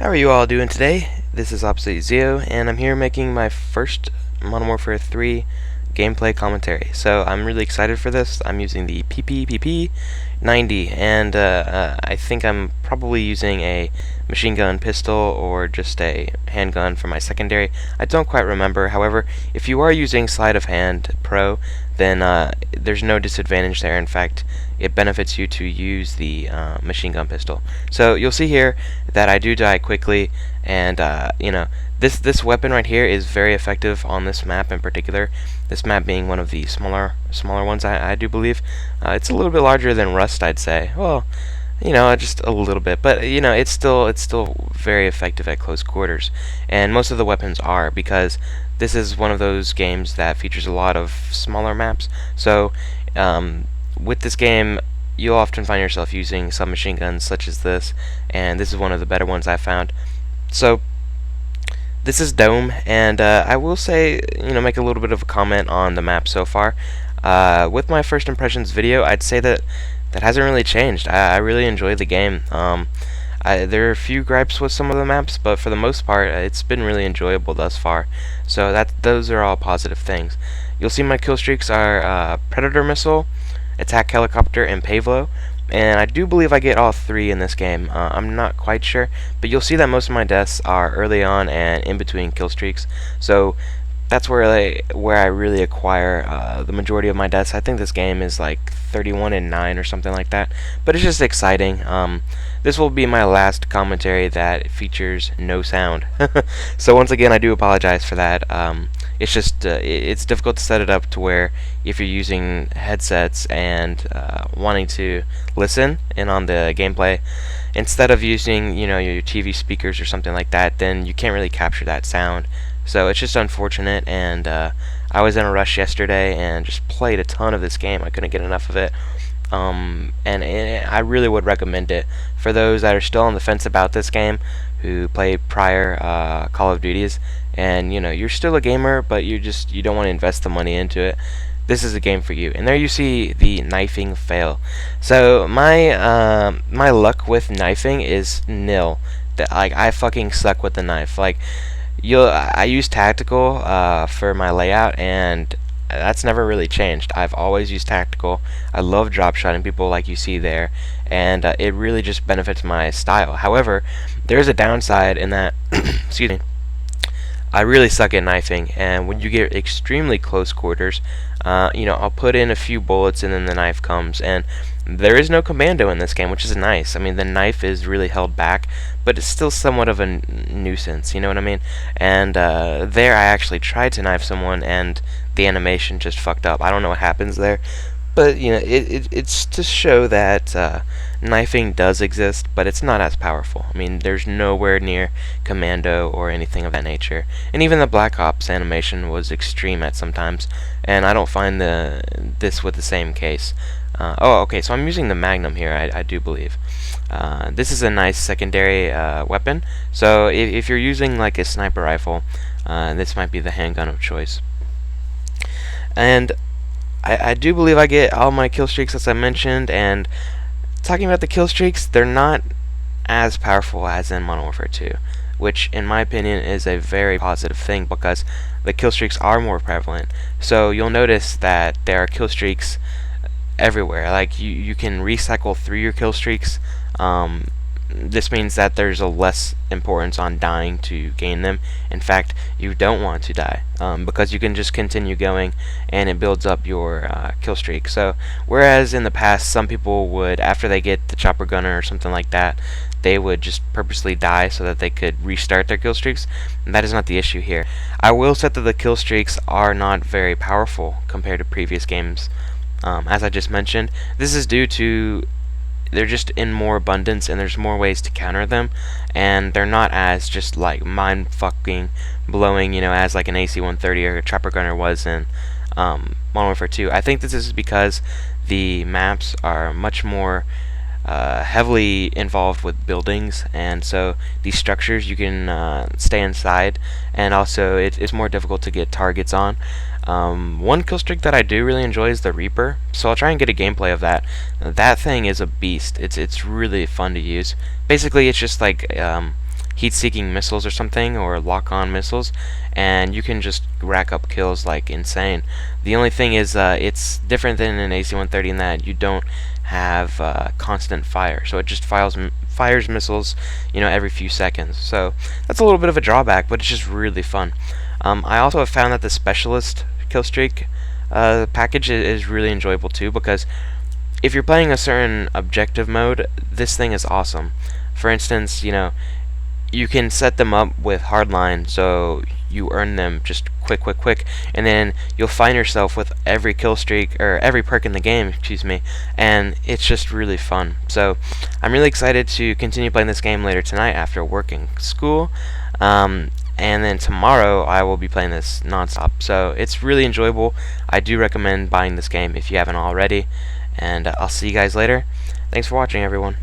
How are you all doing today? This is Obsolete Zeo, and I'm here making my first Modern Warfare 3 gameplay commentary. So I'm really excited for this. I'm using the PP90, and I think I'm probably using a machine gun pistol or just a handgun for my secondary. I don't quite remember. However, if you are using Sleight of Hand Pro, then there's no disadvantage there. In fact, it benefits you to use the machine gun pistol. So you'll see here that I do die quickly, and this weapon right here is very effective on this map in particular. This map being one of the smaller ones, I do believe. It's a little bit larger than Rust, I'd say. Well, just a little bit, but it's still very effective at close quarters, and most of the weapons are, because this is one of those games that features a lot of smaller maps. So with this game, you'll often find yourself using submachine guns such as this, and this is one of the better ones I've found. So this is Dome, and I will say, make a little bit of a comment on the map so far. With my first impressions video, I'd say that hasn't really changed. I really enjoy the game. There are a few gripes with some of the maps, but for the most part, it's been really enjoyable thus far. So those are all positive things. You'll see my kill streaks are Predator Missile, Attack Helicopter, and Pavlo. And I do believe I get all three in this game. I'm not quite sure, but you'll see that most of my deaths are early on and in between kill streaks. So that's where I really acquire the majority of my deaths. I think this game is like 31-9 or something like that. But it's just exciting. This will be my last commentary that features no sound. So once again, I do apologize for that. It's just it's difficult to set it up to where if you're using headsets and wanting to listen in on the gameplay, instead of using your TV speakers or something like that, then you can't really capture that sound. So it's just unfortunate, and I was in a rush yesterday and just played a ton of this game. I couldn't get enough of it. And I really would recommend it for those that are still on the fence about this game, who played prior Call of Duties, and you're still a gamer, but you don't want to invest the money into it. This is a game for you. And there you see the knifing fail. So my my luck with knifing is nil. I fucking suck with the knife. I use tactical for my layout, and that's never really changed. I've always used tactical. I love drop shotting people like you see there, and it really just benefits my style. However, there's a downside in that excuse me, I really suck at knifing, and when you get extremely close quarters, I'll put in a few bullets and then the knife comes, and there is no commando in this game, which is nice. I mean, the knife is really held back, but it's still somewhat of a nuisance, you know what I mean? And there I actually tried to knife someone, and the animation just fucked up. I don't know what happens there, but it's to show that knifing does exist, but it's not as powerful. I mean, there's nowhere near commando or anything of that nature. And even the Black Ops animation was extreme at sometimes, and I don't find this with the same case. Okay, so I'm using the Magnum here, I do believe. This is a nice secondary weapon, so if you're using like a sniper rifle, this might be the handgun of choice. And I do believe I get all my kill streaks, as I mentioned, and talking about the kill streaks, they're not as powerful as in Modern Warfare 2, which in my opinion is a very positive thing, because the kill streaks are more prevalent. So you'll notice that there are kill streaks everywhere. Like you can recycle through your kill streaks. This means that there's a less importance on dying to gain them. In fact, you don't want to die, because you can just continue going and it builds up your kill streak. So whereas in the past some people would, after they get the chopper gunner or something like that, they would just purposely die so that they could restart their kill streaks, and that is not the issue here. I will say that the kill streaks are not very powerful compared to previous games. As I just mentioned, this is due to they're just in more abundance, and there's more ways to counter them, and they're not as just like mind fucking blowing, as like an AC-130 or a chopper gunner was in Modern Warfare 2. I think this is because the maps are much more heavily involved with buildings, and so these structures you can stay inside, and also it's more difficult to get targets on. One kill streak that I do really enjoy is the Reaper, so I'll try and get a gameplay of that. That thing is a beast. It's really fun to use. Basically, it's just like heat-seeking missiles or something, or lock-on missiles, and you can just rack up kills like insane. The only thing is, it's different than an AC-130 in that you don't have constant fire, so it just fires missiles, every few seconds. So that's a little bit of a drawback, but it's just really fun. I also have found that the specialist killstreak package is really enjoyable too, because if you're playing a certain objective mode, this thing is awesome. For instance, you can set them up with hardline, so you earn them just quick, and then you'll find yourself with every kill streak, or every perk in the game, excuse me, and it's just really fun. So I'm really excited to continue playing this game later tonight after working school, and then tomorrow I will be playing this nonstop. So it's really enjoyable. I do recommend buying this game if you haven't already, and I'll see you guys later. Thanks for watching, everyone.